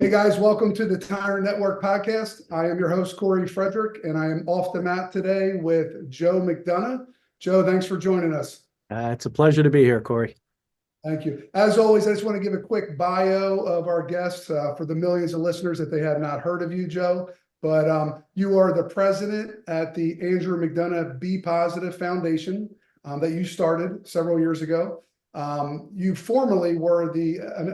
Hey guys, welcome to the Tyrant Network podcast. I am your host, Corey Frederick, and I am off the mat today with Joe McDonough. Joe, thanks for joining us. It's a pleasure to be here, Corey. Thank you. As always, I just want to give a quick bio of our guests for the millions of listeners that they have not heard of you, Joe. But you are the president at the Andrew McDonough B Foundation that you started several years ago. You formerly were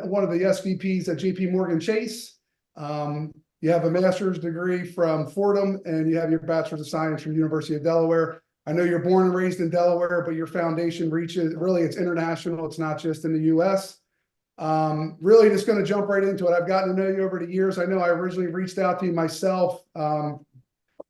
one of the SVPs at JP Morgan Chase. You have a master's degree from Fordham, and you have your bachelor's of science from University of Delaware. I know you're born and raised in Delaware, but your foundation reaches, really, it's international. It's not just in the U.S. Really just going to jump right into it. I've gotten to know you over the years. I know I originally reached out to you myself 10,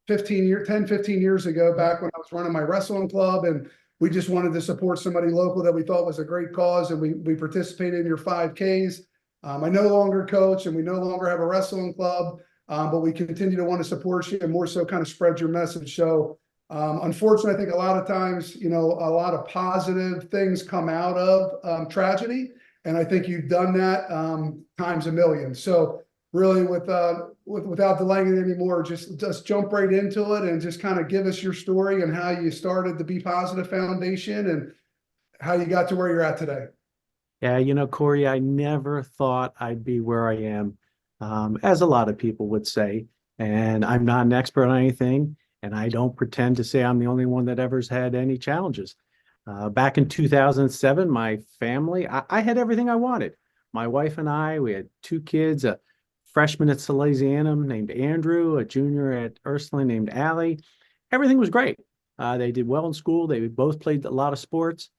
15 years ago, back when I was running my wrestling club, and we just wanted to support somebody local that we thought was a great cause, and we participated in your 5Ks. I no longer coach, and we no longer have a wrestling club, but we continue to want to support you and more so kind of spread your message. So unfortunately, I think a lot of times, a lot of positive things come out of tragedy, and I think you've done that times a million. So really, without delaying it anymore, just jump right into it and just kind of give us your story and how you started the Be Positive Foundation and how you got to where you're at today. Yeah, Corey, I never thought I'd be where I am, as a lot of people would say. And I'm not an expert on anything, and I don't pretend to say I'm the only one that ever's had any challenges. Back in 2007, my family, I had everything I wanted. My wife and I, we had 2 kids, a freshman at Salesianum named Andrew, a junior at Ursuline named Allie. Everything was great. They did well in school. They both played a lot of sports.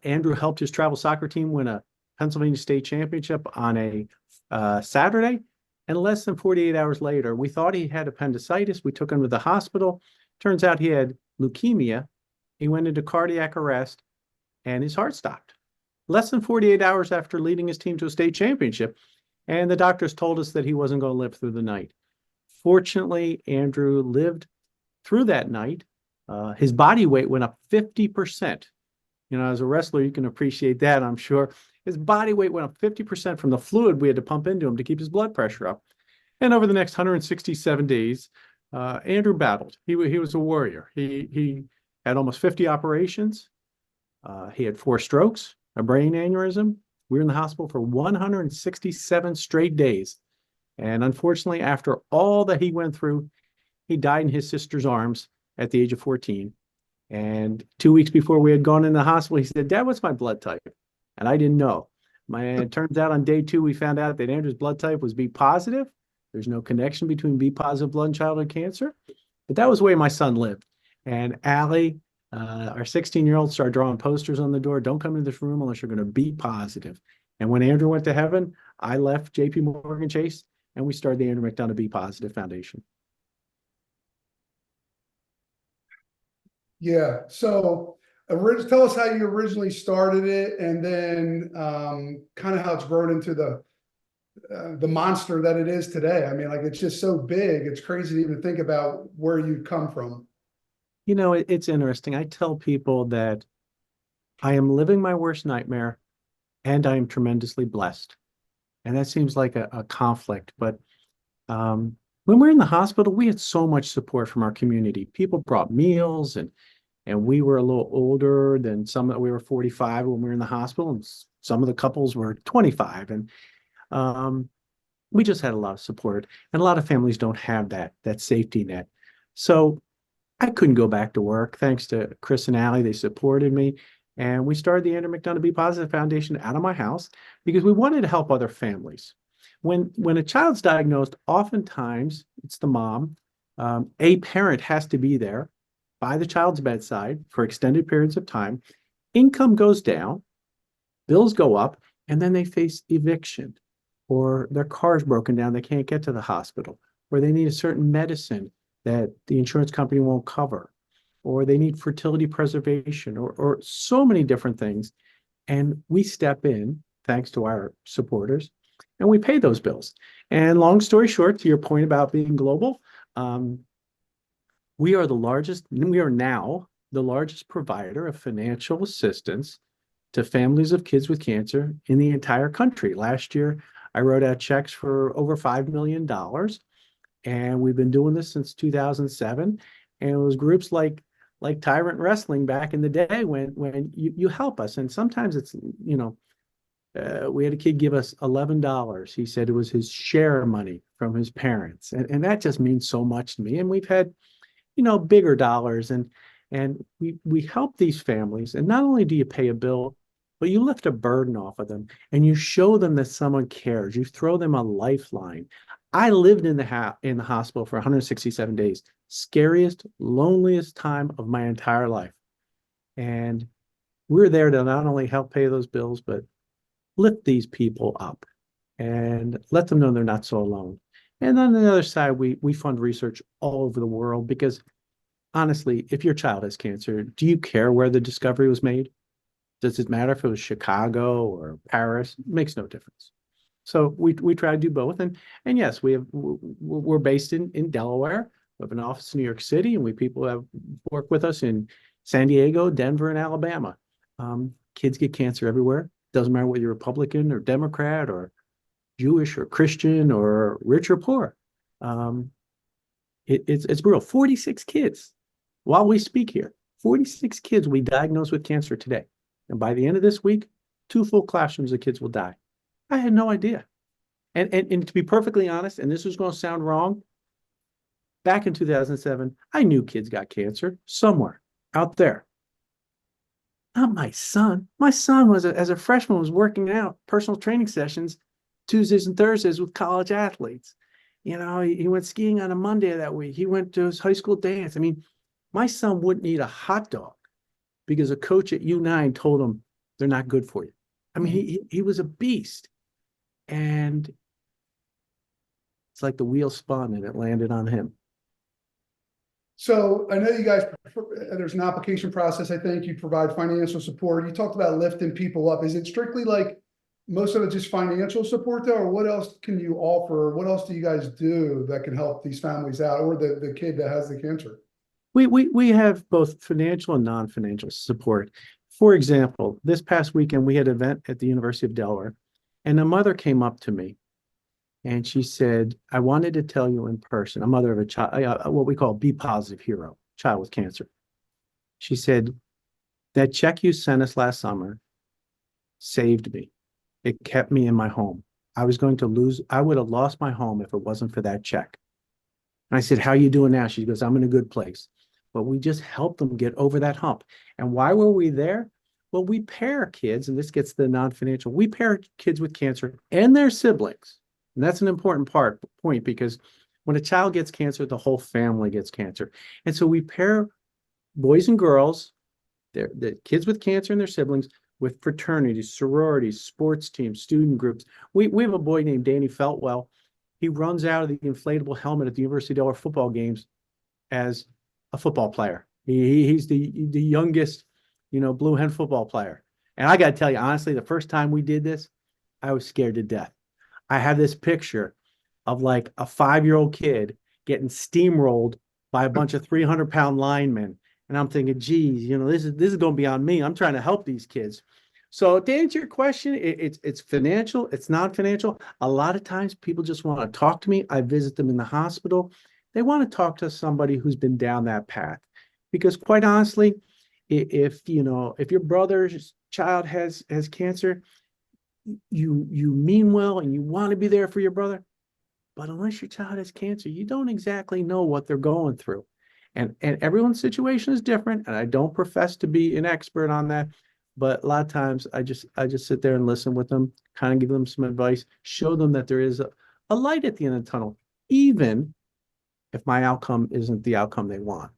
Andrew helped his travel soccer team win a Pennsylvania state championship on a Saturday. And less than 48 hours later, we thought he had appendicitis. We took him to the hospital. Turns out he had leukemia. He went into cardiac arrest, and his heart stopped. Less than 48 hours after leading his team to a state championship. And the doctors told us that he wasn't going to live through the night. Fortunately, Andrew lived through that night. His body weight went up 50%. As a wrestler, you can appreciate that, I'm sure. His body weight went up 50% from the fluid we had to pump into him to keep his blood pressure up. And over the next 167 days, Andrew battled. He was a warrior. He had almost 50 operations. He had 4 strokes, a brain aneurysm. We were in the hospital for 167 straight days. And unfortunately, after all that he went through, he died in his sister's arms at the age of 14. And 2 weeks before we had gone in the hospital, he said, "Dad, what's my blood type?" And I didn't know. It turns out on day 2, we found out that Andrew's blood type was B positive. There's no connection between B positive blood and childhood cancer. But that was the way my son lived. And Allie, our 16-year-old, started drawing posters on the door. "Don't come into this room unless you're going to be positive." And when Andrew went to heaven, I left JP Morgan Chase, and we started the Andrew McDonough B Positive Foundation. Yeah. So tell us how you originally started it, and then kind of how it's grown into the monster that it is today. I mean, it's just so big. It's crazy to even think about where you come from. It's interesting. I tell people that I am living my worst nightmare, and I am tremendously blessed. And that seems like a conflict. But when we were in the hospital, we had so much support from our community. People brought meals, and we were a little older than some. We were 45 when we were in the hospital, and some of the couples were 25. And we just had a lot of support. And a lot of families don't have that safety net. So I couldn't go back to work. Thanks to Chris and Allie, they supported me. And we started the Andrew McDonough B Positive Foundation out of my house because we wanted to help other families. When a child's diagnosed, oftentimes it's the mom. A parent has to be there by the child's bedside for extended periods of time. Income goes down, bills go up, and then they face eviction, or their car's broken down, they can't get to the hospital, or they need a certain medicine that the insurance company won't cover, or they need fertility preservation, or so many different things. And we step in, thanks to our supporters, and we pay those bills. And long story short, to your point about being global, we are now the largest provider of financial assistance to families of kids with cancer in the entire country. Last year, I wrote out checks for over $5 million. And we've been doing this since 2007. And it was groups like Tyrant Wrestling back in the day when you help us. And sometimes it's, we had a kid give us $11. He said it was his share money from his parents. And that just means so much to me. And we've had, bigger dollars and we help these families. And not only do you pay a bill, but you lift a burden off of them and you show them that someone cares. You throw them a lifeline. I lived in the hospital for 167 days, scariest, loneliest time of my entire life. And we're there to not only help pay those bills, but lift these people up and let them know they're not so alone. And on the other side, we fund research all over the world because honestly, if your child has cancer, do you care where the discovery was made? Does it matter if it was Chicago or Paris? It makes no difference. So we try to do both. And yes, we're based in Delaware. We have an office in New York City, and people have worked with us in San Diego, Denver, and Alabama. Kids get cancer everywhere. Doesn't matter whether you're Republican or Democrat or Jewish or Christian or rich or poor. It's brutal. 46 kids while we speak here. 46 kids will be diagnosed with cancer today. And by the end of this week, 2 full classrooms of kids will die. I had no idea. And to be perfectly honest, and this is going to sound wrong, back in 2007, I knew kids got cancer somewhere out there. Not my son. My son as a freshman, was working out personal training sessions Tuesdays and Thursdays with college athletes. He went skiing on a Monday that week. He went to his high school dance. I mean, my son wouldn't eat a hot dog because a coach at U9 told him they're not good for you. I mean, he was a beast. And it's like the wheel spun and it landed on him. So I know you guys, there's an application process. I think you provide financial support. You talked about lifting people up. Is it strictly like most of it just financial support though, or what else can you offer? What else do you guys do that can help these families out, or the kid that has the cancer? We have both financial and non-financial support. For example, this past weekend, we had an event at the University of Delaware, and a mother came up to me and she said, I wanted to tell you in person, a mother of a child, what we call B positive hero, child with cancer. She said, that check you sent us last summer saved me. It kept me in my home. I would have lost my home if it wasn't for that check. And I said, how are you doing now? She goes, I'm in a good place. But we just helped them get over that hump. And why were we there? Well, we pair kids, and this gets to the non-financial, we pair kids with cancer and their siblings. And that's an important point, because when a child gets cancer, the whole family gets cancer. And so we pair boys and girls, the kids with cancer and their siblings, with fraternities, sororities, sports teams, student groups. We have a boy named Danny Feltwell. He runs out of the inflatable helmet at the University of Delaware football games as a football player. He's the youngest, blue hen football player. And I got to tell you, honestly, the first time we did this, I was scared to death. I have this picture of like a 5-year-old kid getting steamrolled by a bunch of 300-pound linemen. And I'm thinking, geez, this is going to be on me. I'm trying to help these kids. So to answer your question, it's financial, it's non-financial. A lot of times people just want to talk to me. I visit them in the hospital. They want to talk to somebody who's been down that path. Because quite honestly, if your brother's child has cancer, you mean well and you want to be there for your brother. But unless your child has cancer, you don't exactly know what they're going through. And everyone's situation is different. And I don't profess to be an expert on that. But a lot of times I just sit there and listen with them, kind of give them some advice, show them that there is a light at the end of the tunnel, even if my outcome isn't the outcome they want.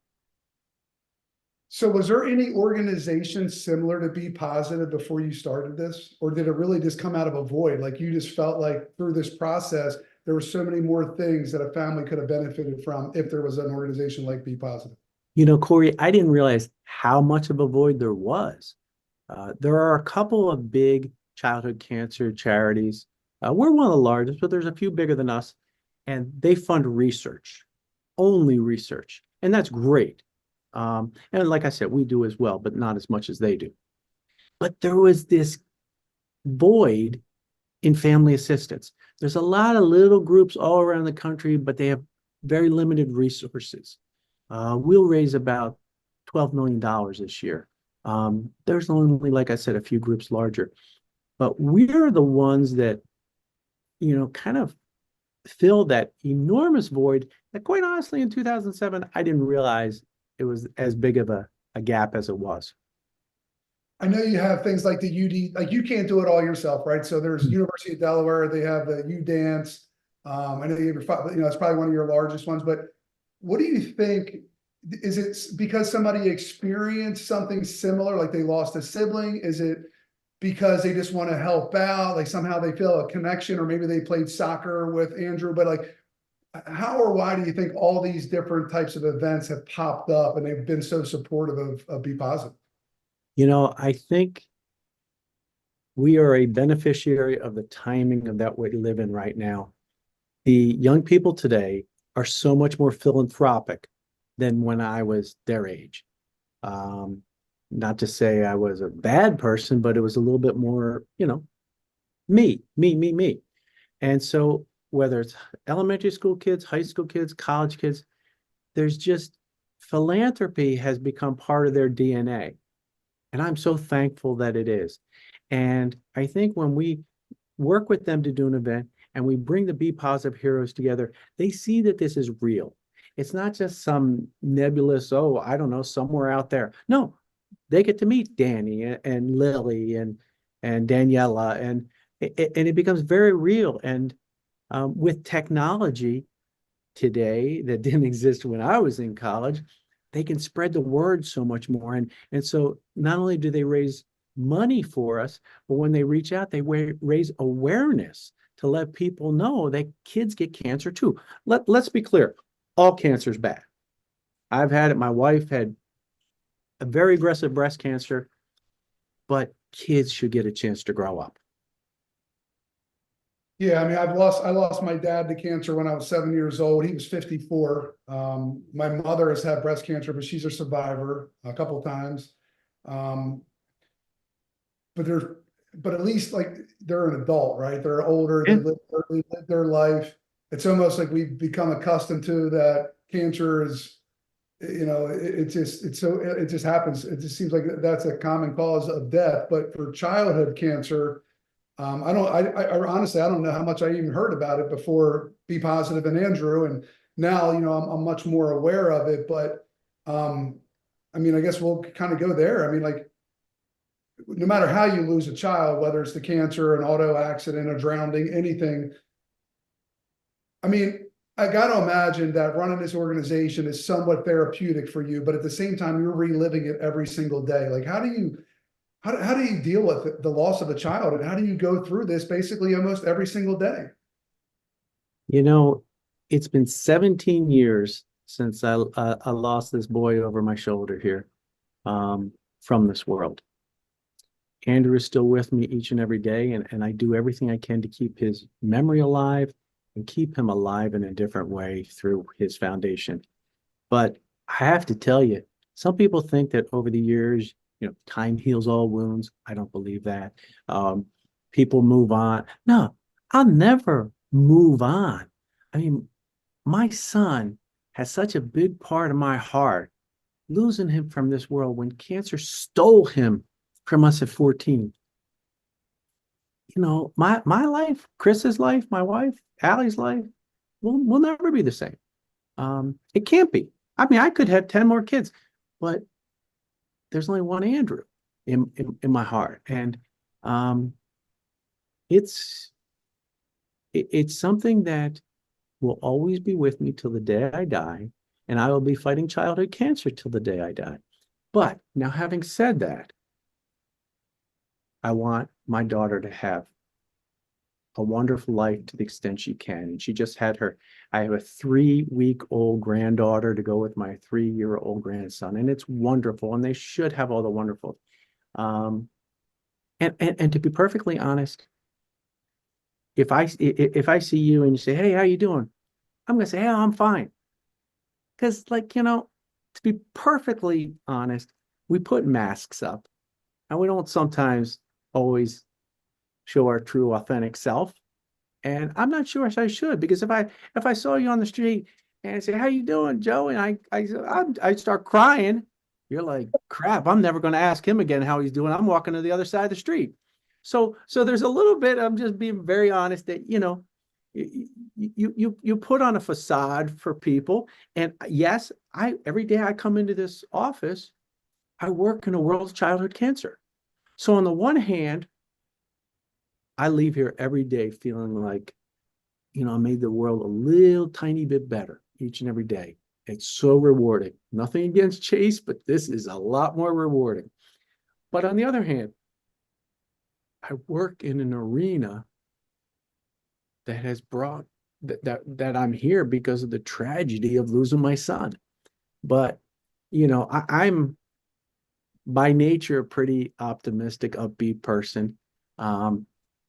So was there any organization similar to Be Positive before you started this? Or did it really just come out of a void? Like you just felt like through this process, there were so many more things that a family could have benefited from if there was an organization like Be Positive? Corey, I didn't realize how much of a void there was. There are a couple of big childhood cancer charities. We're one of the largest, but there's a few bigger than us, and they fund research, only research, and that's great. And like I said, we do as well, but not as much as they do. But there was this void in family assistance. There's a lot of little groups all around the country, but they have very limited resources. We'll raise about $12 million this year. There's only, like I said, a few groups larger, but we're the ones that, kind of fill that enormous void that, quite honestly, in 2007, I didn't realize it was as big of a gap as it was. I know you have things like the UD, like you can't do it all yourself, right? So there's University of Delaware, they have the U Dance. I know it's probably one of your largest ones, but what do you think? Is it because somebody experienced something similar, like they lost a sibling? Is it because they just want to help out? Like somehow they feel a connection, or maybe they played soccer with Andrew, but like, how or why do you think all these different types of events have popped up and they've been so supportive of Be Positive? I think we are a beneficiary of the timing of that we live in right now. The young people today are so much more philanthropic than when I was their age. Not to say I was a bad person, but it was a little bit more, me. And so whether it's elementary school kids, high school kids, college kids, there's just philanthropy has become part of their DNA. And I'm so thankful that it is. And I think when we work with them to do an event and we bring the Be Positive heroes together, they see that this is real. It's not just some nebulous, oh, I don't know, somewhere out there. No, they get to meet Danny and Lily and Daniela, and it becomes very real. And with technology today that didn't exist when I was in college, they can spread the word so much more. And so not only do they raise money for us, but when they reach out, they raise awareness to let people know that kids get cancer too. Let's be clear, all cancer is bad. I've had it. My wife had a very aggressive breast cancer, but kids should get a chance to grow up. Yeah, I mean, I lost my dad to cancer when I was 7 years old. He was 54. My mother has had breast cancer, but she's a survivor a couple of times. Um, but but at least like they're an adult, right? They're older, Yeah. they live their life. It's almost like we've become accustomed to that cancer is, it just happens. It just seems like that's a common cause of death. But for childhood cancer, I honestly, I don't know how much I even heard about it before Be Positive and Andrew. And now, I'm much more aware of it, but, I mean, I guess we'll kind of go there. I mean, like, no matter how you lose a child, whether it's the cancer, an auto accident, a drowning, anything. I mean, I got to imagine that running this organization is somewhat therapeutic for you, but at the same time, you're reliving it every single day. Like, how do you deal with the loss of a child, and how do you go through this basically almost every single day? You know, it's been 17 years since I lost this boy over my shoulder here, from this world. Andrew is still with me each and every day, and I do everything I can to keep his memory alive and keep him alive in a different way through his foundation. But I have to tell you, some people think that over the years, time heals all wounds. I don't believe that. People move on. No, I'll never move on. I mean, my son has such a big part of my heart. Losing him from this world when cancer stole him from us at 14. My life, Chris's life, my wife, Allie's life will never be the same. It can't be. I mean, I could have 10 more kids, but there's only one Andrew in my heart. And it's something that will always be with me till the day I die. And I will be fighting childhood cancer till the day I die. But now, having said that, I want my daughter to have a wonderful life to the extent she can. And she just had I have a 3-week-old granddaughter to go with my 3-year-old grandson. And it's wonderful. And they should have all the wonderful. And to be perfectly honest, if I see you and you say, hey, how you doing? I'm going to say, hey, I'm fine. Because, to be perfectly honest, we put masks up and we don't sometimes always show our true, authentic self. And I'm not sure if I should, because if I saw you on the street and I say, "How you doing, Joe?" and I start crying, you're like, "Crap, I'm never going to ask him again how he's doing. I'm walking to the other side of the street." So there's a little bit, I'm just being very honest, that you put on a facade for people. And yes, I every day I come into this office, I work in a world's childhood cancer. So on the one hand, I leave here every day feeling like, I made the world a little tiny bit better each and every day. It's so rewarding. Nothing against Chase, but this is a lot more rewarding. But on the other hand, I work in an arena that has brought that I'm here because of the tragedy of losing my son. But I'm by nature a pretty optimistic, upbeat person. Um,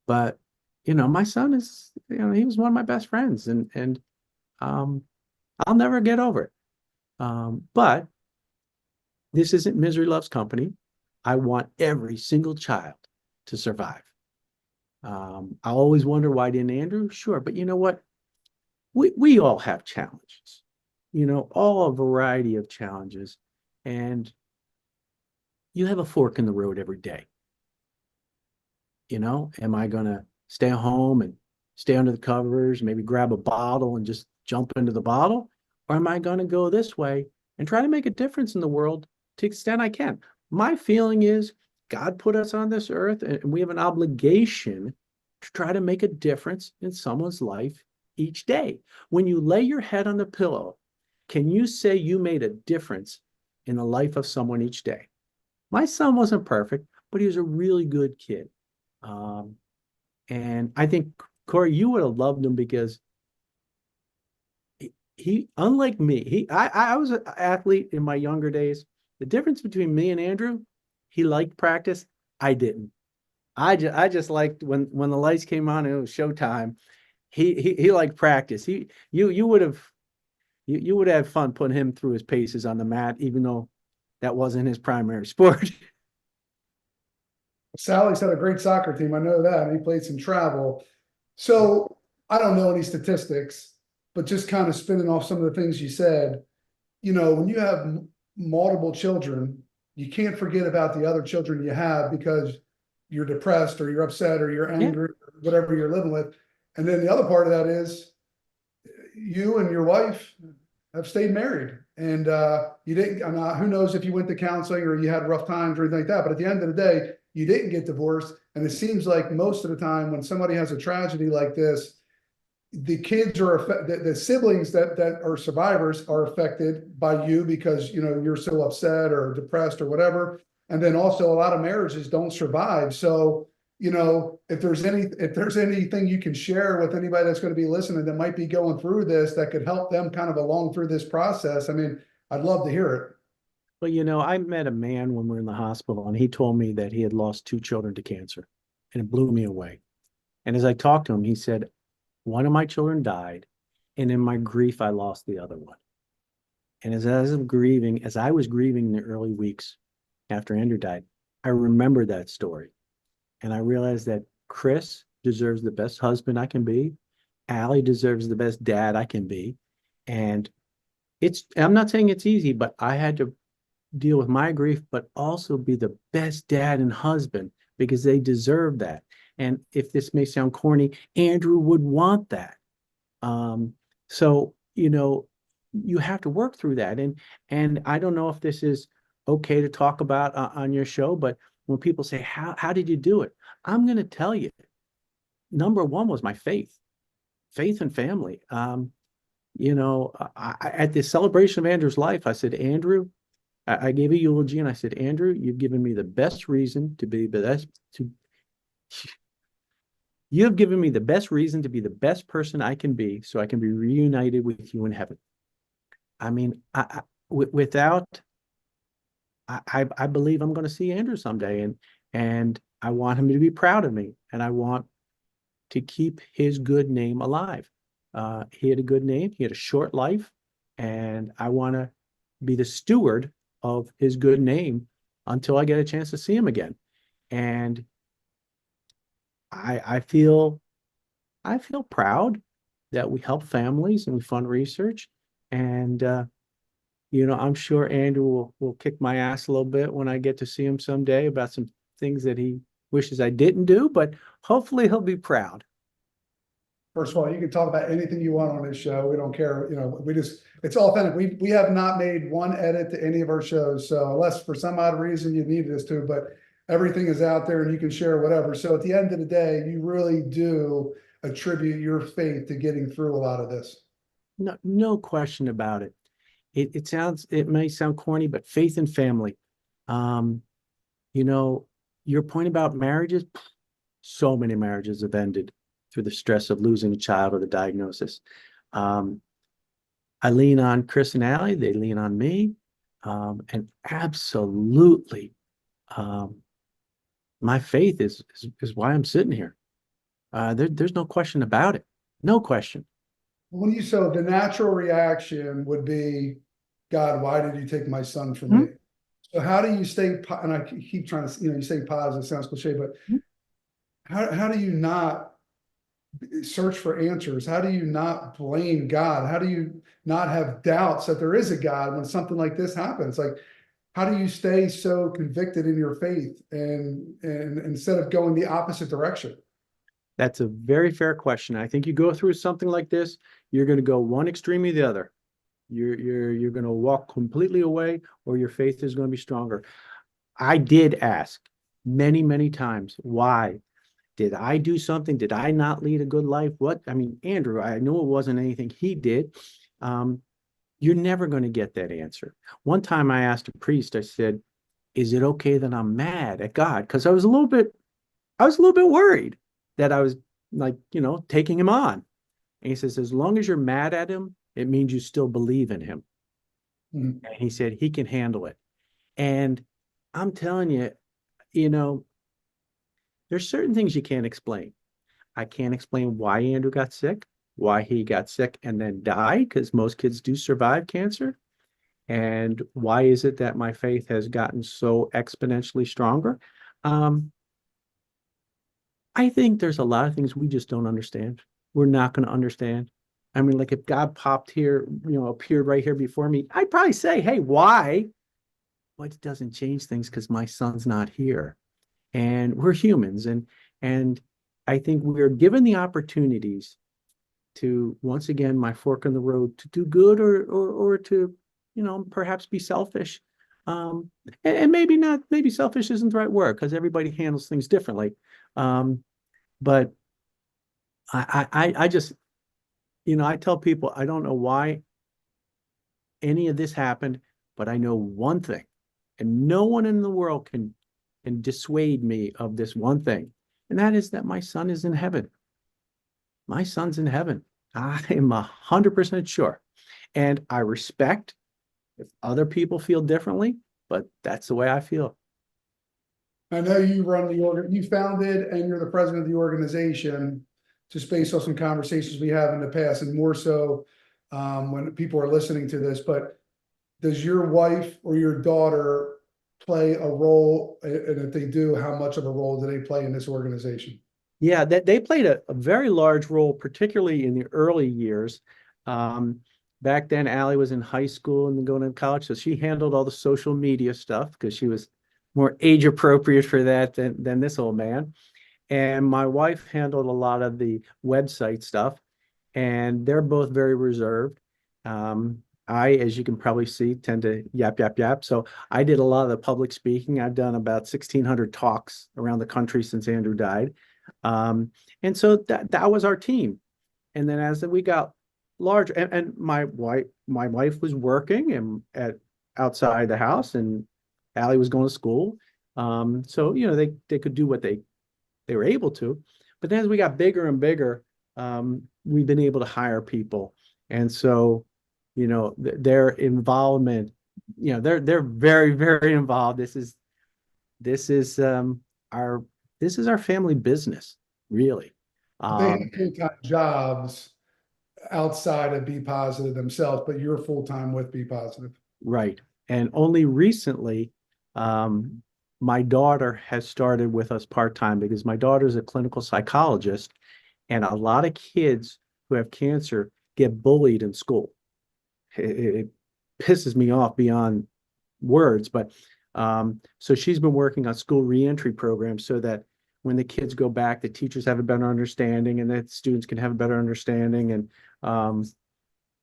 but my son is, he was one of my best friends, and um, I'll never get over it. But this isn't misery loves company. I want every single child to survive. I always wonder, why didn't Andrew? Sure, but you know what? We all have challenges, all a variety of challenges, and you have a fork in the road every day. Am I gonna stay home and stay under the covers, maybe grab a bottle and just jump into the bottle? Or am I gonna go this way and try to make a difference in the world to the extent I can? My feeling is God put us on this earth, and we have an obligation to try to make a difference in someone's life each day. When you lay your head on the pillow, can you say you made a difference in the life of someone each day? My son wasn't perfect, but he was a really good kid. Um, and I think, Corey, you would have loved him because unlike me, I was an athlete in my younger days. The difference between me and Andrew, he liked practice. I didn't. I just liked when the lights came on and it was showtime. He liked practice. You would have you would have fun putting him through his paces on the mat, even though that wasn't his primary sport. Sally's had a great soccer team. I know that. And he played some travel. So I don't know any statistics, but just kind of spinning off some of the things you said, when you have multiple children, you can't forget about the other children you have because you're depressed or you're upset or you're Yeah. angry, whatever you're living with. And then the other part of that is you and your wife have stayed married, and you didn't. Who knows if you went to counseling or you had rough times or anything like that. But at the end of the day, you didn't get divorced. And it seems like most of the time when somebody has a tragedy like this, the kids are the siblings that are survivors are affected by you because you're so upset or depressed or whatever. And then also a lot of marriages don't survive. So if there's anything you can share with anybody that's going to be listening that might be going through this that could help them kind of along through this process, I mean, I'd love to hear it. Well, I met a man when we were in the hospital, and he told me that he had lost two children to cancer, and it blew me away. And as I talked to him, he said, one of my children died, and in my grief, I lost the other one. And as I was grieving in the early weeks after Andrew died, I remembered that story. And I realized that Chris deserves the best husband I can be. Allie deserves the best dad I can be. And I'm not saying it's easy, but I had to deal with my grief, but also be the best dad and husband because they deserve that. And if this may sound corny, Andrew would want that. So, you have to work through that. And I don't know if this is okay to talk about on your show, but when people say, how did you do it? I'm going to tell you, number one was my faith and family. At the celebration of Andrew's life, I said, Andrew, I gave a eulogy and I said, Andrew, you've given me the best reason to be the best you have given me the best reason to be the best person I can be so I can be reunited with you in heaven. I mean, without, I believe I'm going to see Andrew someday, and I want him to be proud of me, and I want to keep his good name alive. He had a good name. He had a short life, and I want to be the steward of his good name until I get a chance to see him again. And I feel I feel proud that we help families and we fund research. And I'm sure Andrew will kick my ass a little bit when I get to see him someday about some things that he wishes I didn't do, but hopefully he'll be proud. First of all, you can talk about anything you want on this show. We don't care. It's authentic. We have not made one edit to any of our shows. So unless for some odd reason you needed us to, but everything is out there and you can share whatever. So at the end of the day, you really do attribute your faith to getting through a lot of this. No question about it. It may sound corny, but faith and family. Um, your point about marriages, so many marriages have ended through the stress of losing a child or the diagnosis. I lean on Chris and Allie, they lean on me. And absolutely, my faith is why I'm sitting here. There's no question about it. No question. So the natural reaction would be, God, why did you take my son from me? So how do you stay, and I keep trying to, you say positive, sounds cliche, but how do you not search for answers? How do you not blame God? How do you not have doubts that there is a God when something like this happens? Like, how do you stay so convicted in your faith and instead of going the opposite direction? That's a very fair question. I think you go through something like this, you're going to go one extreme or the other. You're going to walk completely away, or your faith is going to be stronger. I did ask many, many times, why? Did I do something? Did I not lead a good life? Andrew, I know it wasn't anything he did. You're never going to get that answer. One time I asked a priest, I said, is it okay that I'm mad at God? Because I was a little bit worried that I was taking him on. And he says, as long as you're mad at him, it means you still believe in him. And he said, he can handle it. And I'm telling you, there's certain things you can't explain. I can't explain why Andrew got sick, why he got sick and then died, because most kids do survive cancer. And why is it that my faith has gotten so exponentially stronger? I think there's a lot of things we just don't understand. We're not going to understand. Like if God popped here, appeared right here before me, I'd probably say, hey, why? But it doesn't change things because my son's not here. And we're humans. And I think we're given the opportunities to, once again, my fork in the road, to do good or to, perhaps be selfish. And maybe selfish isn't the right word because everybody handles things differently. But I just, I tell people, I don't know why any of this happened, but I know one thing, and no one in the world can dissuade me of this one thing, and that is that my son is in heaven. My son's in heaven. I am 100% sure. And I respect if other people feel differently, but that's the way I feel. I know you you founded and you're the president of the organization, just based on some conversations we have in the past, and more so when people are listening to this. But does your wife or your daughter play a role? And if they do, how much of a role do they play in this organization? Yeah, that they played a very large role, particularly in the early years. Back then, Allie was in high school and then going to college, so she handled all the social media stuff because she was more age appropriate for that than this old man. And my wife handled a lot of the website stuff, and they're both very reserved. I, as you can probably see, tend to yap, yap, yap. So I did a lot of the public speaking. I've done about 1,600 talks around the country since Andrew died. And so that was our team. And then as we got larger, and my wife was working and outside the house, and Allie was going to school. So they could do what they were able to. But then as we got bigger and bigger, we've been able to hire people. And so, their involvement, they're very, very involved. This is our family business, really. They have full-time jobs outside of Be Positive themselves, but you're full-time with Be Positive. Right. And only recently, my daughter has started with us part-time because my daughter's a clinical psychologist, And a lot of kids who have cancer get bullied in school. It pisses me off beyond words, but so she's been working on school reentry programs so that when the kids go back, the teachers have a better understanding and that students can have a better understanding, and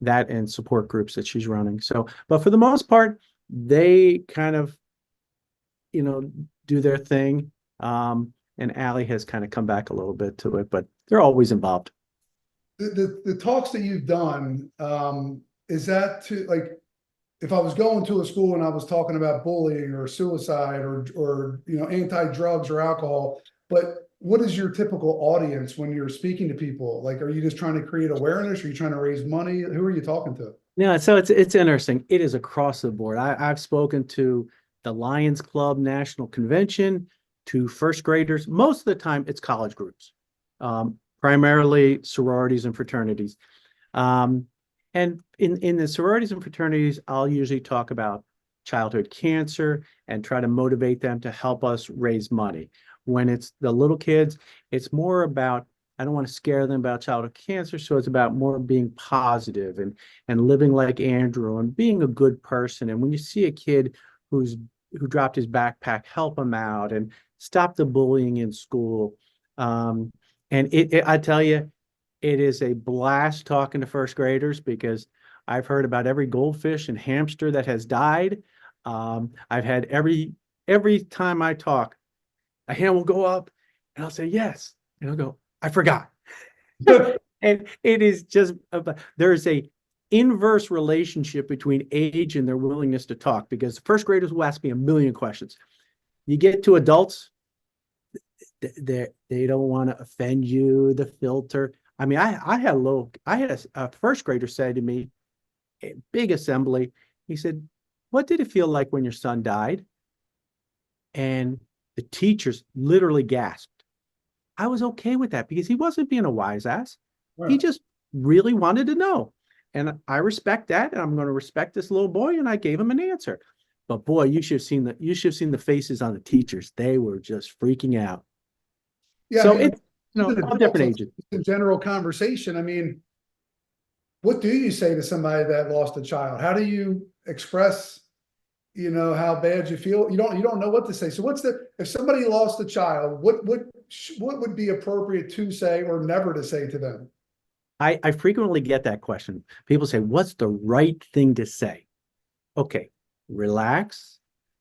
that and support groups that she's running. So, but for the most part, they kind of, do their thing. And Allie has kind of come back a little bit to it, but they're always involved. The talks that you've done, is that to like, if I was going to a school and I was talking about bullying or suicide or anti-drugs or alcohol, but what is your typical audience when you're speaking to people? Like, are you just trying to create awareness? Are you trying to raise money? Who are you talking to? Yeah, so it's interesting. It is across the board. I've spoken to the Lions Club National Convention, to first graders. Most of the time, it's college groups, primarily sororities and fraternities. And in the sororities and fraternities, I'll usually talk about childhood cancer and try to motivate them to help us raise money. When it's the little kids, it's more about, I don't want to scare them about childhood cancer, so it's about more being positive and living like Andrew and being a good person. And when you see a kid who dropped his backpack, help him out and stop the bullying in school. And I tell you, it is a blast talking to first graders because I've heard about every goldfish and hamster that has died. I've had every time I talk, a hand will go up and I'll say yes. And I'll go, I forgot. And it is just, there's a inverse relationship between age and their willingness to talk, because first graders will ask me a million questions. You get to adults, they don't want to offend you, the filter. I mean, I had a first grader say to me, a big assembly, he said, what did it feel like when your son died? And the teachers literally gasped. I was okay with that because he wasn't being a wise ass. Right. He just really wanted to know. And I respect that, and I'm going to respect this little boy, and I gave him an answer. But boy, you should have seen the faces on the teachers. They were just freaking out. Yeah, So I mean, it's all different ages. in general conversation. I mean, what do you say to somebody that lost a child? How do you express, how bad you feel? You don't know what to say. So if somebody lost a child, what would be appropriate to say or never to say to them? I frequently get that question. People say, what's the right thing to say? Okay, relax.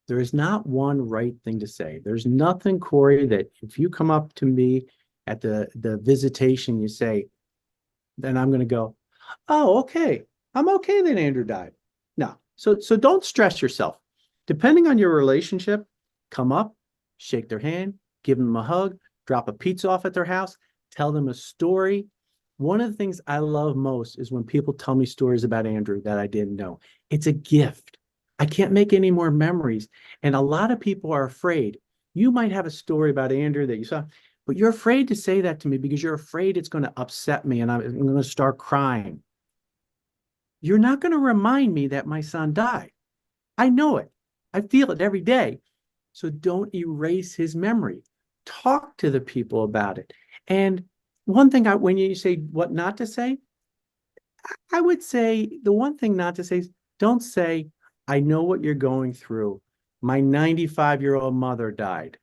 There is not one right thing to say. There's nothing, Corey, that if you come up to me at the visitation, you say, then I'm going to go, oh, okay. I'm okay that Andrew died. No. So don't stress yourself. Depending on your relationship, come up, shake their hand, give them a hug, drop a pizza off at their house, tell them a story. One of the things I love most is when people tell me stories about Andrew that I didn't know. It's a gift. I can't make any more memories. And a lot of people are afraid. You might have a story about Andrew that you saw, but you're afraid to say that to me because you're afraid it's going to upset me and I'm going to start crying. You're not going to remind me that my son died. I know it. I feel it every day. So don't erase his memory. Talk to the people about it. And one thing, when you say what not to say, I would say the one thing not to say is don't say, I know what you're going through. My 95-year-old mother died.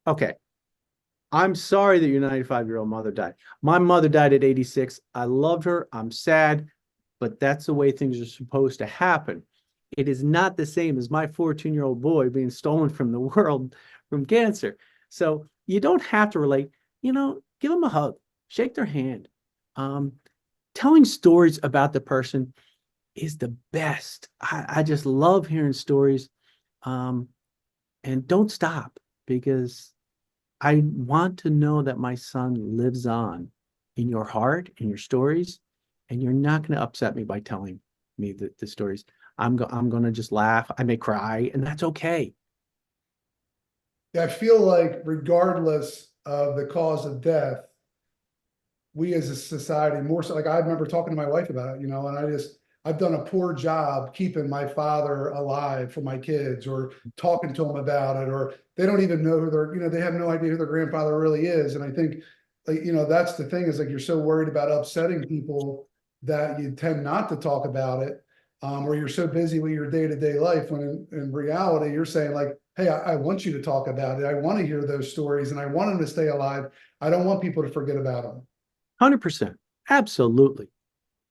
Okay. I'm sorry that your 95-year-old mother died. My mother died at 86. I loved her. I'm sad, but that's the way things are supposed to happen. It is not the same as my 14-year-old boy being stolen from the world from cancer. So you don't have to relate, give them a hug, shake their hand. Telling stories about the person is the best. I just love hearing stories. And don't stop, because I want to know that my son lives on in your heart, in your stories, and you're not going to upset me by telling me the stories. I'm going to just laugh. I may cry, and that's okay. Yeah, I feel like regardless of the cause of death, we as a society, more so, like I remember talking to my wife about it, and I've done a poor job keeping my father alive for my kids, or talking to them about it, or they don't even know who they have no idea who their grandfather really is. And I think like, you know, that's the thing, is like, you're so worried about upsetting people that you tend not to talk about it. Or you're so busy with your day-to-day life, when in reality, you're saying like, hey, I want you to talk about it. I want to hear those stories and I want them to stay alive. I don't want people to forget about them. 100%. Absolutely.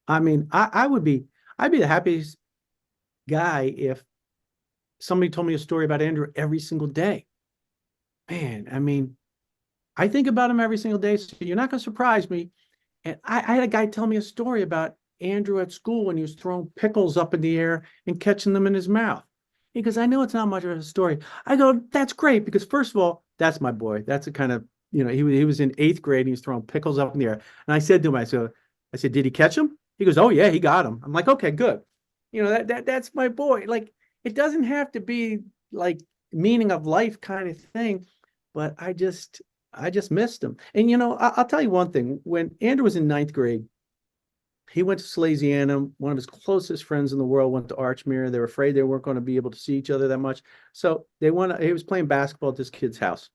I mean, I'd be the happiest guy if somebody told me a story about Andrew every single day. Man, I mean, I think about him every single day, so you're not going to surprise me. And I had a guy tell me a story about Andrew at school when he was throwing pickles up in the air and catching them in his mouth. He goes, I know it's not much of a story. I go, that's great, because first of all, that's my boy. That's a kind of, you know, he was in 8th grade and he was throwing pickles up in the air. And I said to him, I said, did he catch him? He goes, oh yeah, he got him. I'm like, okay, good. You know, that's my boy. Like, it doesn't have to be like meaning of life kind of thing, but I just missed him. And you know, I'll tell you one thing. When Andrew was in 9th grade, he went to Salesianum. One of his closest friends in the world went to Archmere. They were afraid they weren't going to be able to see each other that much. So he was playing basketball at this kid's house.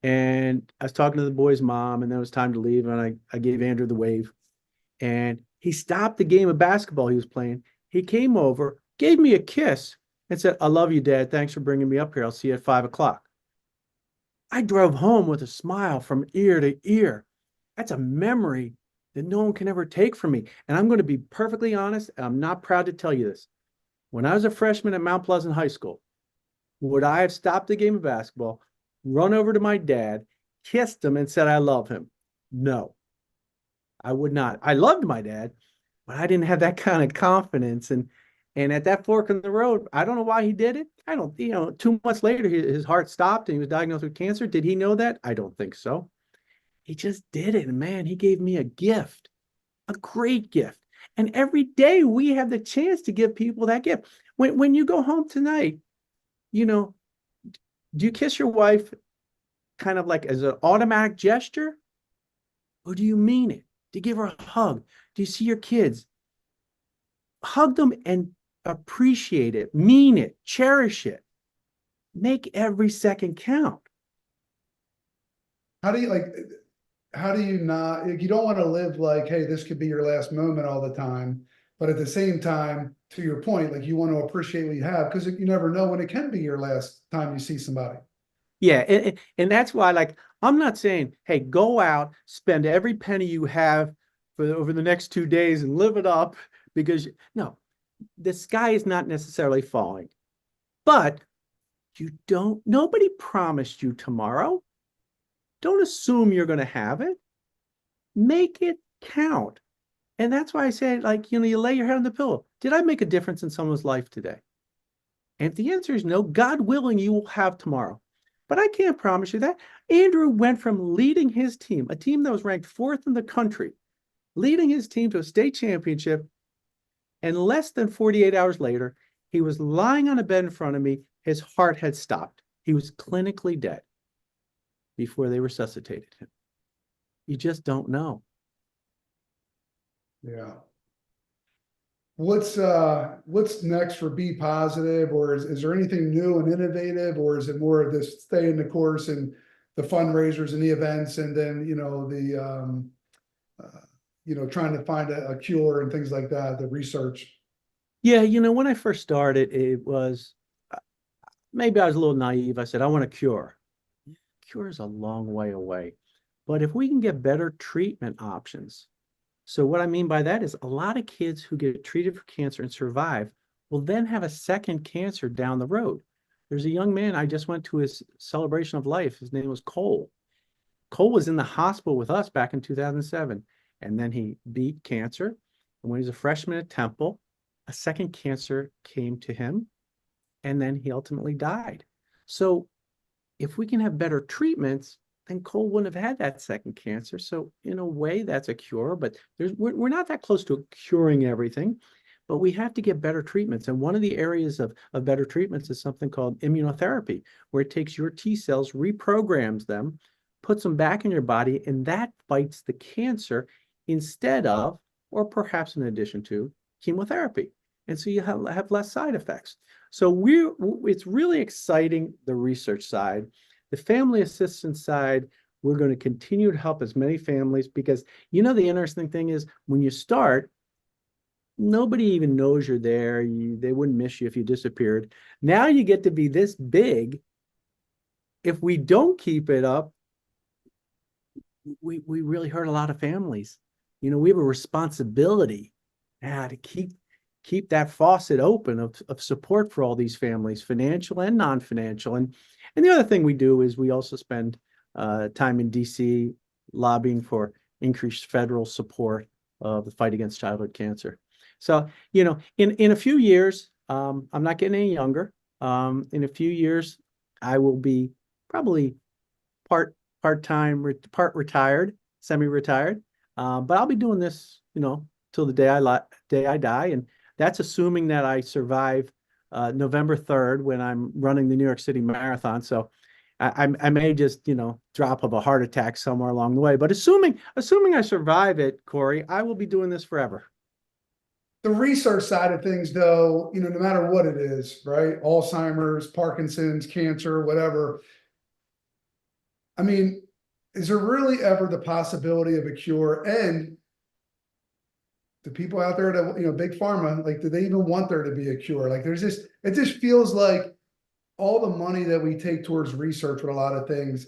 And I was talking to the boy's mom, and then it was time to leave. And I gave Andrew the wave. And he stopped the game of basketball he was playing. He came over, gave me a kiss, and said, I love you, Dad. Thanks for bringing me up here. I'll see you at 5 o'clock. I drove home with a smile from ear to ear. That's a memory that no one can ever take from me. And I'm going to be perfectly honest, and I'm not proud to tell you this. When I was a freshman at Mount Pleasant High School, would I have stopped the game of basketball, run over to my dad, kissed him, and said, I love him? No, I would not. I loved my dad, but I didn't have that kind of confidence. And at that fork in the road, I don't know why he did it. I don't, you know, 2 months later, his heart stopped and he was diagnosed with cancer. Did he know that? I don't think so. He just did it. And man, he gave me a gift, a great gift. And every day we have the chance to give people that gift. When you go home tonight, you know, do you kiss your wife kind of like as an automatic gesture? Or do you mean it? Do you give her a hug? Do you see your kids? Hug them and appreciate it, mean it, cherish it. Make every second count. How do you like, how do you not, like, you don't want to live like, hey, this could be your last moment all the time. But at the same time, to your point, like, you want to appreciate what you have, because you never know when it can be your last time you see somebody. Yeah, and that's why, like, I'm not saying, hey, go out, spend every penny you have over the next 2 days and live it up, because no, the sky is not necessarily falling. But nobody promised you tomorrow. Don't assume you're going to have it. Make it count. And that's why I say, like, you know, you lay your head on the pillow. Did I make a difference in someone's life today? And if the answer is no, God willing, you will have tomorrow. But I can't promise you that. Andrew went from leading his team, a team that was ranked 4th in the country, leading his team to a state championship, and less than 48 hours later, he was lying on a bed in front of me. His heart had stopped. He was clinically dead before they resuscitated him. You just don't know. Yeah. What's next for Be Positive, or is there anything new and innovative, or is it more of this stay in the course and the fundraisers and the events, and then, you know, trying to find a cure and things like that, the research? Yeah, you know, when I first started, it was maybe I was a little naive. I said, I want a cure. Cure is a long way away. But if we can get better treatment options, so what I mean by that is a lot of kids who get treated for cancer and survive will then have a second cancer down the road. There's a young man, I just went to his celebration of life. His name was Cole. Cole was in the hospital with us back in 2007, and then he beat cancer. And when he was a freshman at Temple, a second cancer came to him, and then he ultimately died. So if we can have better treatments, then Cole wouldn't have had that second cancer. So in a way, that's a cure, but we're not that close to curing everything, but we have to get better treatments. And one of the areas of better treatments is something called immunotherapy, where it takes your T cells, reprograms them, puts them back in your body, and that fights the cancer instead of, or perhaps in addition to, chemotherapy. And so you have less side effects. So it's really exciting, the research side. The family assistance side, We're going to continue to help as many families because, you know, the interesting thing is when you start, nobody even knows you're there. They wouldn't miss you if you disappeared. Now you get to be this big. If we don't keep it up, we really hurt a lot of families. You know, we have a responsibility to keep that faucet open of support for all these families, financial and non-financial. And the other thing we do is we also spend time in DC lobbying for increased federal support of the fight against childhood cancer. So, you know, in a few years, I'm not getting any younger. In a few years, I will be probably part-time, part retired, semi-retired. But I'll be doing this, you know, till the day I die, and that's assuming that I survive November 3rd when I'm running the New York City Marathon. So I may just, you know, drop of a heart attack somewhere along the way. But assuming I survive it, Corey, I will be doing this forever. The research side of things, though, you know, no matter what it is, right? Alzheimer's, Parkinson's, cancer, whatever. I mean, is there really ever the possibility of a cure? And the people out there that, you know, big pharma, like, do they even want there to be a cure? Like, it just feels like all the money that we take towards research with a lot of things,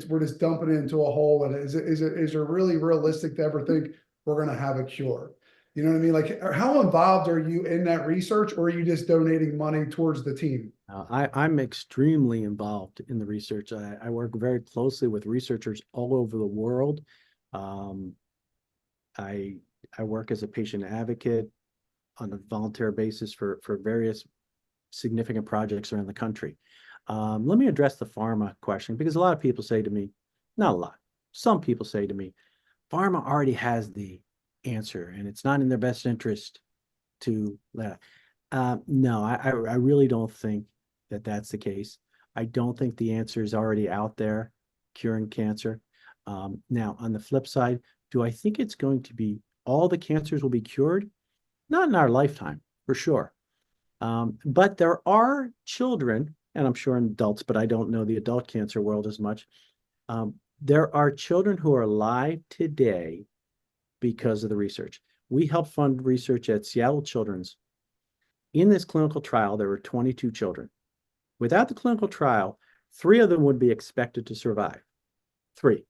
we're just dumping it into a hole. And is there really realistic to ever think we're going to have a cure? You know what I mean? Like, how involved are you in that research, or are you just donating money towards the team? I'm extremely involved in the research. I work very closely with researchers all over the world. Um, I work as a patient advocate on a volunteer basis for various significant projects around the country. Let me address the pharma question, because a lot of people say to me, not a lot, some people say to me, pharma already has the answer and it's not in their best interest to let. No, I really don't think that that's the case. I don't think the answer is already out there curing cancer. Now, on the flip side, do I think it's going to be all the cancers will be cured? Not in our lifetime, for sure. But there are children, and I'm sure in adults, but I don't know the adult cancer world as much. There are children who are alive today because of the research. We help fund research at Seattle Children's. In this clinical trial, there were 22 children. Without the clinical trial, 3 of them would be expected to survive. 3.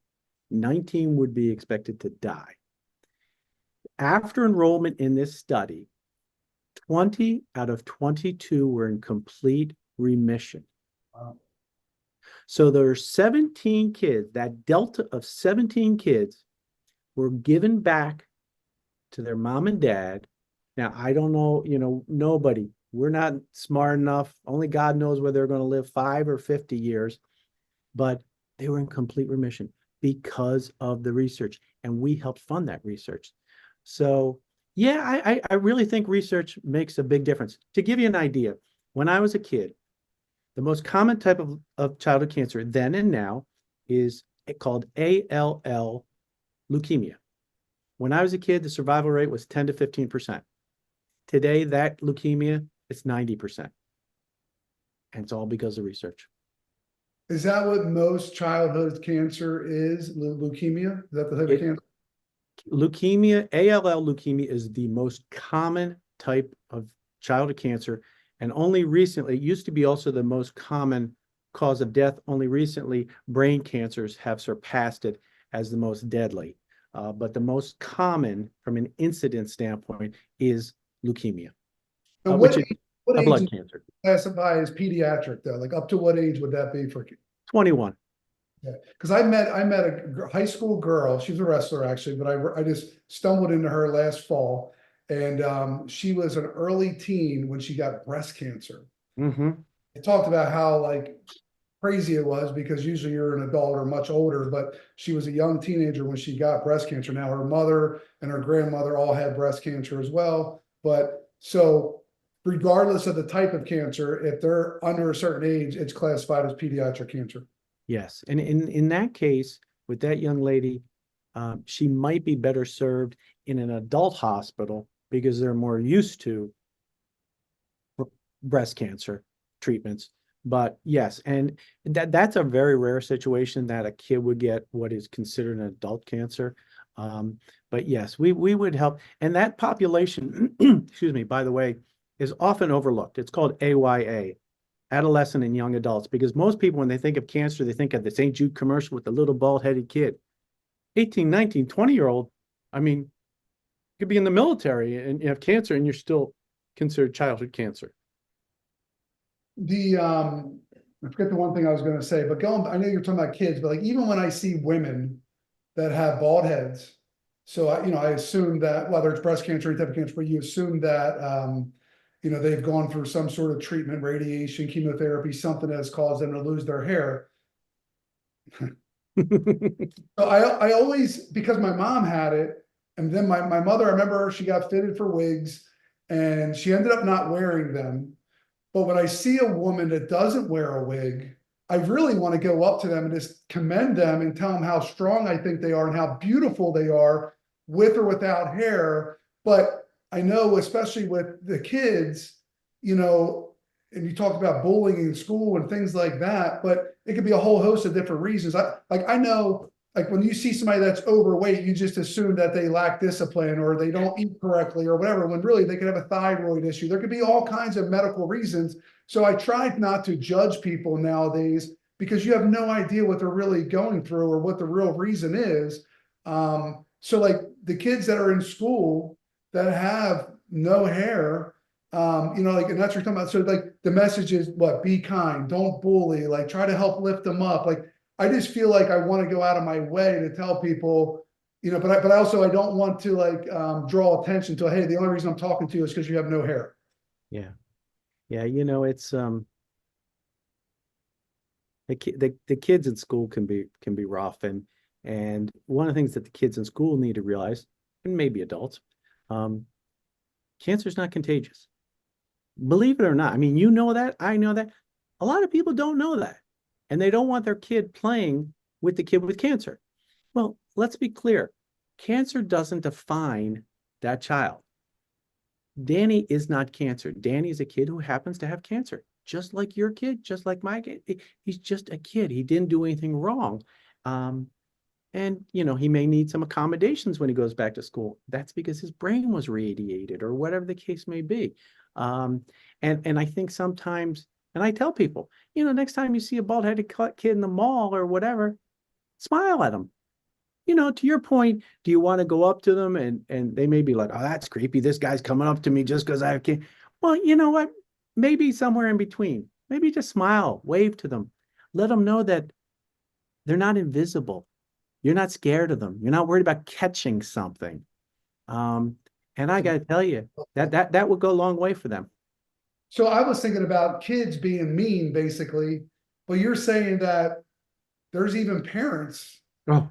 19 would be expected to die. After enrollment in this study, 20 out of 22 were in complete remission. Wow. So there are 17 kids, that delta of 17 kids were given back to their mom and dad. Now, I don't know, you know, nobody, we're not smart enough. Only God knows whether they're going to live 5 or 50 years, but they were in complete remission because of the research. And we helped fund that research. So yeah, I really think research makes a big difference. To give you an idea, when I was a kid, the most common type of childhood cancer then and now is called ALL leukemia. When I was a kid, the survival rate was 10 to 15%. Today, that leukemia is 90%. And it's all because of research. Is that what most childhood cancer is? Leukemia? Is that the type of cancer? Leukemia, ALL leukemia is the most common type of childhood cancer. And only recently, it used to be also the most common cause of death. Only recently, brain cancers have surpassed it as the most deadly. But the most common from an incidence standpoint is leukemia, And which is what a age blood is cancer. classified as pediatric, though? Like, up to what age would that be for? 21. Yeah, because I met a high school girl. She was a wrestler, actually, but I just stumbled into her last fall, and she was an early teen when she got breast cancer. Mm-hmm. They talked about how, like, crazy it was, because usually you're an adult or much older, but she was a young teenager when she got breast cancer. Now, her mother and her grandmother all had breast cancer as well. But so regardless of the type of cancer, if they're under a certain age, it's classified as pediatric cancer. Yes. And in that case, with that young lady, she might be better served in an adult hospital because they're more used to breast cancer treatments. But yes, and that's a very rare situation that a kid would get what is considered an adult cancer. Um, but yes, we would help. And that population, excuse me, by the way, is often overlooked. It's called AYA, adolescent and young adults, because most people, when they think of cancer, they think of the St. Jude commercial with the little bald-headed kid. 18, 19, 20-year-old, I mean, you could be in the military and you have cancer and you're still considered childhood cancer. I forget the one thing I was gonna say, but I know you're talking about kids, but like even when I see women that have bald heads, so I assume that whether it's breast cancer or any type of cancer, but you assume that, they've gone through some sort of treatment, radiation, chemotherapy, something that has caused them to lose their hair. So I always, because my mom had it, and then my mother, I remember she got fitted for wigs and she ended up not wearing them. But when I see a woman that doesn't wear a wig, I really want to go up to them and just commend them and tell them how strong I think they are and how beautiful they are with or without hair. But I know, especially with the kids, and you talked about bullying in school and things like that, but it could be a whole host of different reasons. I know, like when you see somebody that's overweight, you just assume that they lack discipline or they don't eat correctly or whatever, when really they could have a thyroid issue. There could be all kinds of medical reasons. So I tried not to judge people nowadays because you have no idea what they're really going through or what the real reason is. So like the kids that are in school that have no hair, like, and that's what you're talking about. So like the message is what, be kind, don't bully, like try to help lift them up. Like, I just feel like I want to go out of my way to tell people, but I also, I don't want to like, draw attention to, hey, the only reason I'm talking to you is because you have no hair. Yeah. Yeah. It's, the kids in school can be rough. And one of the things that the kids in school need to realize, and maybe adults, cancer is not contagious. Believe it or not. I mean, you know that, I know that. A lot of people don't know that. And they don't want their kid playing with the kid with cancer. Well, let's be clear. Cancer doesn't define that child. Danny is not cancer. Danny is a kid who happens to have cancer, just like your kid, just like my kid. He's just a kid. He didn't do anything wrong. And, he may need some accommodations when he goes back to school. That's because his brain was radiated or whatever the case may be. And I think sometimes, and I tell people, next time you see a bald-headed kid in the mall or whatever, smile at them. To your point, do you want to go up to them and they may be like, oh, that's creepy. This guy's coming up to me just because I can't. Well, you know what? Maybe somewhere in between. Maybe just smile, wave to them. Let them know that they're not invisible. You're not scared of them. You're not worried about catching something. And I got to tell you, that would go a long way for them. So I was thinking about kids being mean, basically, but you're saying that there's even parents, Oh,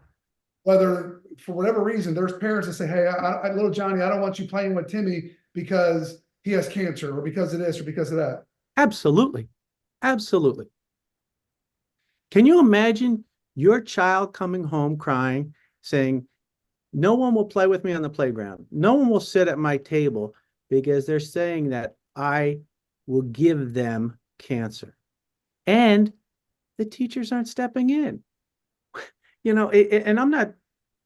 whether for whatever reason, there's parents that say, hey, little Johnny, I don't want you playing with Timmy because he has cancer or because of this or because of that. absolutely. Absolutely. Can you imagine your child coming home crying, saying, no one will play with me on the playground. No one will sit at my table because they're saying that I will give them cancer. And the teachers aren't stepping in. And I'm not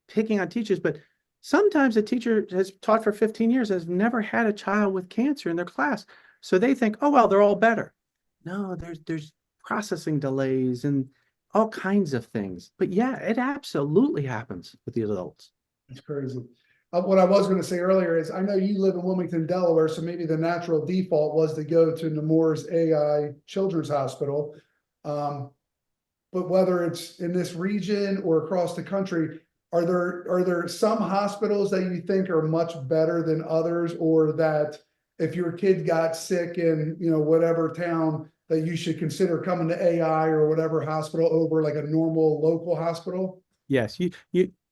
picking on teachers, but sometimes a teacher has taught for 15 years, has never had a child with cancer in their class. So they think, oh, well, they're all better. No, there's processing delays and all kinds of things. But yeah, it absolutely happens with the adults. It's crazy. What I was going to say earlier is I know you live in Wilmington, Delaware, so maybe the natural default was to go to Nemours AI Children's Hospital. But whether it's in this region or across the country, are there some hospitals that you think are much better than others, or that if your kid got sick in whatever town, that you should consider coming to AI or whatever hospital over like a normal local hospital? Yes,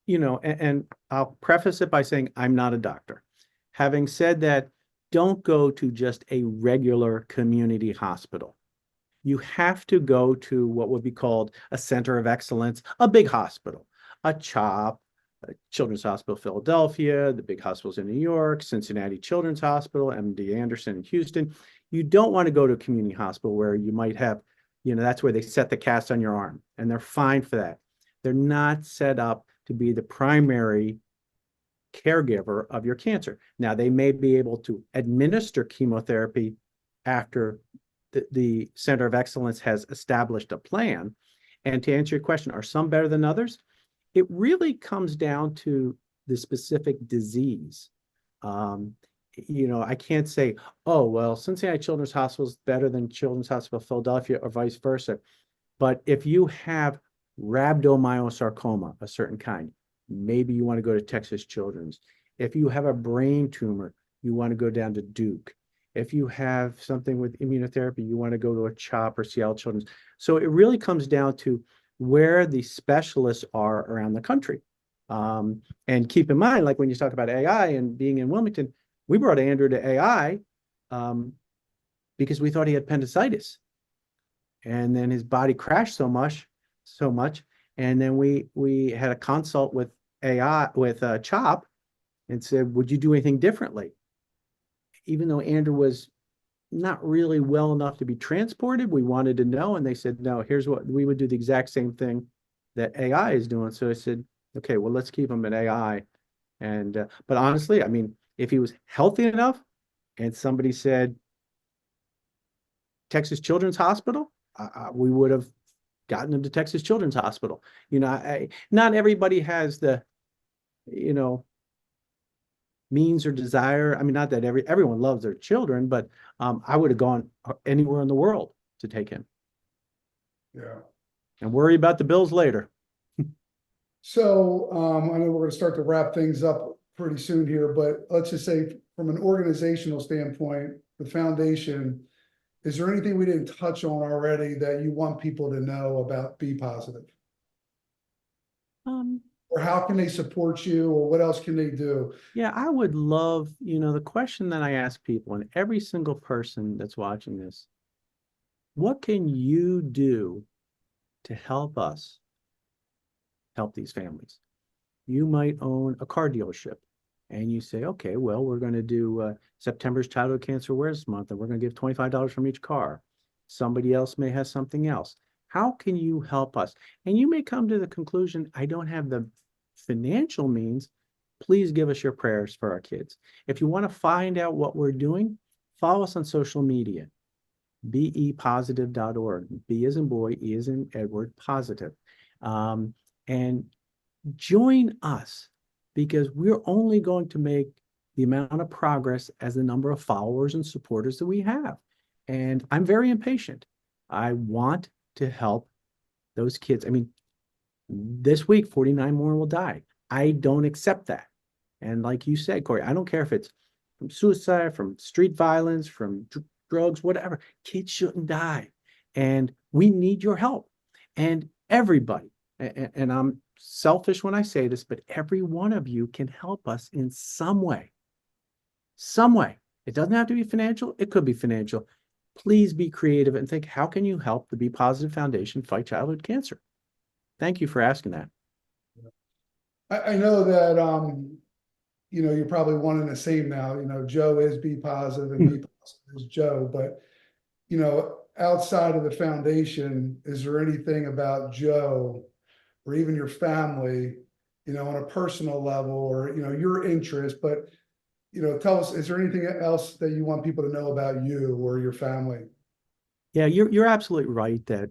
and I'll preface it by saying I'm not a doctor. Having said that, don't go to just a regular community hospital. You have to go to what would be called a center of excellence, a big hospital, a CHOP, Children's Hospital Philadelphia, the big hospitals in New York, Cincinnati Children's Hospital, MD Anderson in Houston. You don't want to go to a community hospital where you might have that's where they set the cast on your arm, and they're fine for that. They're not set up to be the primary caregiver of your cancer. Now, they may be able to administer chemotherapy after the Center of Excellence has established a plan. And to answer your question, are some better than others? It really comes down to the specific disease. I can't say, oh, well, Cincinnati Children's Hospital is better than Children's Hospital Philadelphia or vice versa. But if you have rhabdomyosarcoma, a certain kind, maybe you want to go to Texas Children's. If you have a brain tumor, you want to go down to Duke. If you have something with immunotherapy, you want to go to a CHOP or Seattle Children's. So it really comes down to where the specialists are around the country. And keep in mind, like when you talk about AI and being in Wilmington, we brought Andrew to AI because we thought he had appendicitis. And then his body crashed so much. And then we had a consult with AI, with CHOP, and said, would you do anything differently? Even though Andrew was not really well enough to be transported, we wanted to know. And they said, no, here's what we would do, the exact same thing that AI is doing. So I said, okay, well, let's keep him at AI. And, but honestly, I mean, if he was healthy enough and somebody said Texas Children's Hospital, we would have gotten him to Texas Children's Hospital. Not everybody has the, means or desire. I mean, not that everyone loves their children, but I would have gone anywhere in the world to take him. Yeah. And worry about the bills later. So I know we're going to start to wrap things up pretty soon here, but let's just say from an organizational standpoint, the foundation, is there anything we didn't touch on already that you want people to know about Be Positive? Or how can they support you, or what else can they do? Yeah, I would love, the question that I ask people, and every single person that's watching this, what can you do to help us help these families? You might own a car dealership and you say, okay, well, we're going to do September's Childhood Cancer Awareness Month, and we're going to give $25 from each car. Somebody else may have something else. How can you help us? And you may come to the conclusion, I don't have the financial means. Please give us your prayers for our kids. If you want to find out what we're doing, follow us on social media, bepositive.org. B as in boy, E as in Edward, positive. And join us, because we're only going to make the amount of progress as the number of followers and supporters that we have. And I'm very impatient. I want to help those kids. I mean, this week, 49 more will die. I don't accept that. And like you said, Corey, I don't care if it's from suicide, from street violence, from drugs, whatever. Kids shouldn't die. And we need your help. And everybody, and I'm selfish when I say this, but every one of you can help us in some way. Some way. It doesn't have to be financial. It could be financial. Please be creative and think, how can you help the Be Positive Foundation fight childhood cancer? Thank you for asking that. I know that, you're probably one and the same now. Joe is Be Positive and Be Positive is Joe. But, outside of the foundation, is there anything about Joe or even your family, on a personal level, or, your interest? But, tell us, is there anything else that you want people to know about you or your family? Yeah, you're absolutely right that,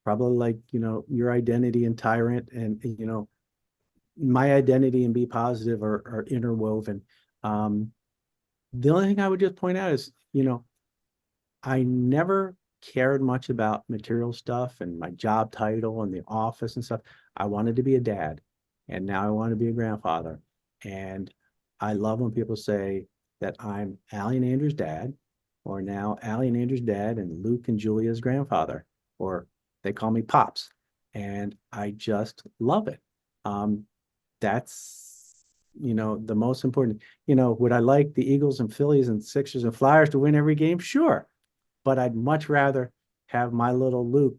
probably like, your identity in Tyrant and, my identity and Be Positive are interwoven. The only thing I would just point out is, I never cared much about material stuff and my job title and the office and stuff. I wanted to be a dad, and now I want to be a grandfather. And I love when people say that I'm Allie and Andrew's dad, or now Allie and Andrew's dad and Luke and Julia's grandfather, or they call me Pops. And I just love it. That's, the most important. Would I like the Eagles and Phillies and Sixers and Flyers to win every game? Sure. But I'd much rather have my little Luke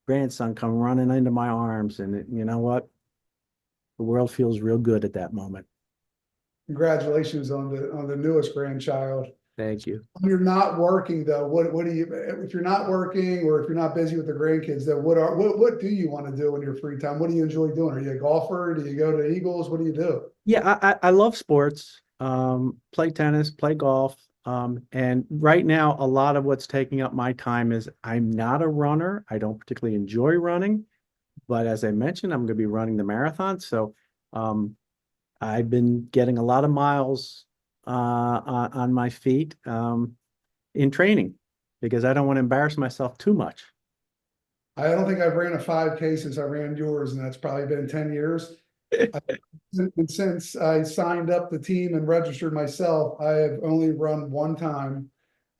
grandson come running into my arms. And you know what? The world feels real good at that moment. Congratulations on the newest grandchild. Thank you. When you're not working though, what do you, if you're not working or if you're not busy with the grandkids, then what do you want to do in your free time? What do you enjoy doing? Are you a golfer? Do you go to Eagles? What do you do? Yeah, I love sports, play tennis, play golf. And right now, a lot of what's taking up my time is I'm not a runner. I don't particularly enjoy running, but as I mentioned, I'm going to be running the marathon. So I've been getting a lot of miles on my feet in training because I don't want to embarrass myself too much. I don't think I've ran a 5K since I ran yours, and that's probably been 10 years. And since I signed up the team and registered myself, I have only run one time.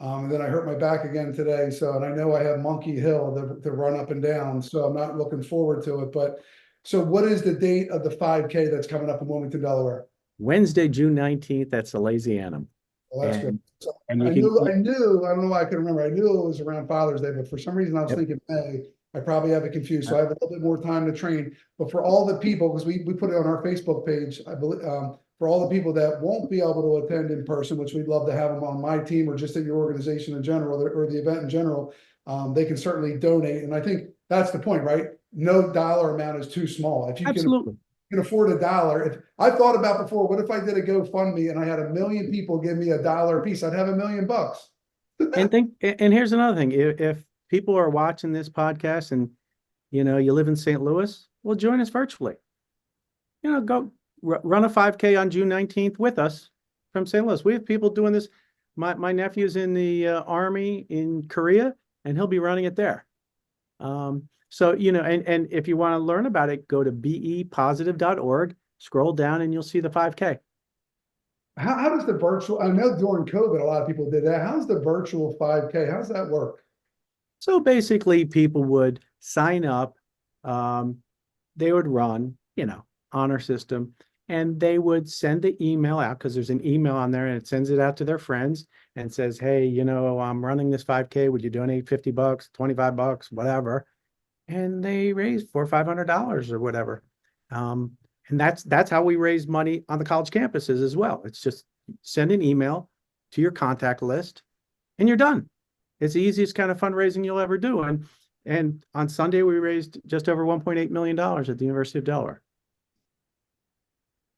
And then I hurt my back again today. So, and I know I have Monkey Hill to run up and down. So I'm not looking forward to it. But so what is the date of the 5K that's coming up in Wilmington, Delaware? Wednesday, June 19th, that's the Lazy Animal. Well, that's good. And, So and I you knew, can, I knew, I don't know why I couldn't remember. I knew it was around Father's Day, but for some reason I was yep. thinking May. I probably have it confused. So I have a little bit more time to train. But for all the people, because we put it on our Facebook page, I believe, for all the people that won't be able to attend in person, which we'd love to have them on my team or just at your organization in general or the event in general, they can certainly donate. And I think that's the point, right? No dollar amount is too small. If you Absolutely. can afford $1, if I thought about before, what if I did a GoFundMe and I had 1 million people give me $1 a piece? I'd have $1 million. And here's another thing. If people are watching this podcast and you live in St. Louis, well, join us virtually. Go run a 5K on June 19th with us from St. Louis. We have people doing this. My nephew's in the Army in Korea, and he'll be running it there. So, and if you want to learn about it, go to bepositive.org, scroll down, and you'll see the 5K. How does the virtual, I know during COVID, a lot of people did that. How's the virtual 5K? How does that work? So basically, people would sign up, they would run, honor system, and they would send the email out because there's an email on there and it sends it out to their friends and says, hey, I'm running this 5K. Would you donate $50, $25, whatever? And they raised $400 or $500 or whatever. And that's how we raise money on the college campuses as well. It's just send an email to your contact list and you're done. It's the easiest kind of fundraising you'll ever do. And on Sunday, we raised just over $1.8 million at the University of Delaware.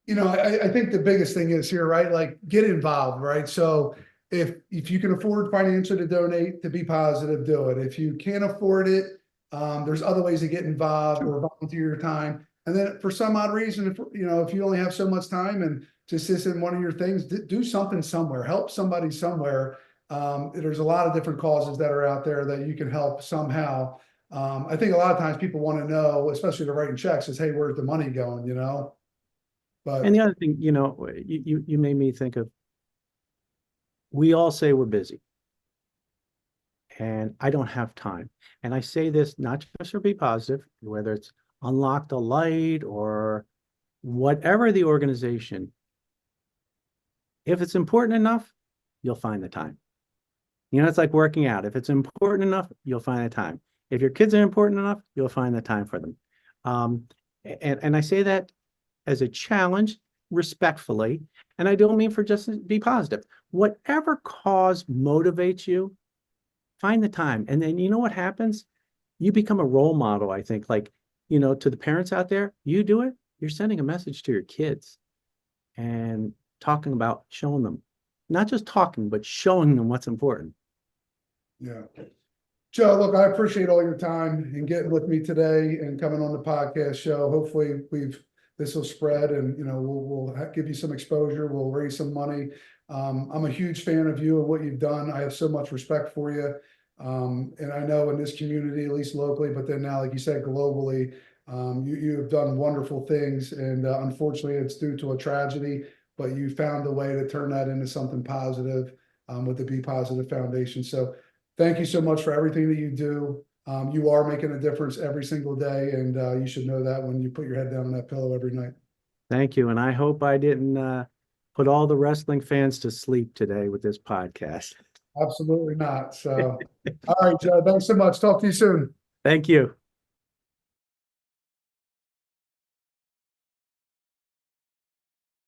I think the biggest thing is here, right? Like get involved, right? So if you can afford financially to donate, to be positive, do it. If you can't afford it, there's other ways to get involved or volunteer your time. And then for some odd reason, if you only have so much time and just this in one of your things, do something somewhere, help somebody somewhere. There's a lot of different causes that are out there that you can help somehow. I think a lot of times people want to know, especially the writing checks, is, hey, where's the money going, But And the other thing, you made me think of, we all say we're busy and I don't have time. And I say this not just for Be Positive, whether it's Unlock the Light or whatever the organization, if it's important enough, you'll find the time. It's like working out. If it's important enough, you'll find the time. If your kids are important enough, you'll find the time for them. And I say that as a challenge, respectfully, and I don't mean for just Be Positive. Whatever cause motivates you, find the time. And then you know what happens? You become a role model, I think. Like, to the parents out there, you do it, you're sending a message to your kids and talking about showing them, not just talking, but showing them what's important. Yeah. Joe, look, I appreciate all your time and getting with me today and coming on the podcast show. Hopefully this will spread and, we'll give you some exposure. We'll raise some money. I'm a huge fan of you and what you've done. I have so much respect for you. And I know in this community, at least locally, but then now, like you said, globally, you have done wonderful things. And unfortunately, it's due to a tragedy, but you found a way to turn that into something positive with the Be Positive Foundation. So thank you so much for everything that you do. You are making a difference every single day, and you should know that when you put your head down on that pillow every night. Thank you. And I hope I didn't put all the wrestling fans to sleep today with this podcast. Absolutely not. So, all right, Joe, thanks so much. Talk to you soon. Thank you.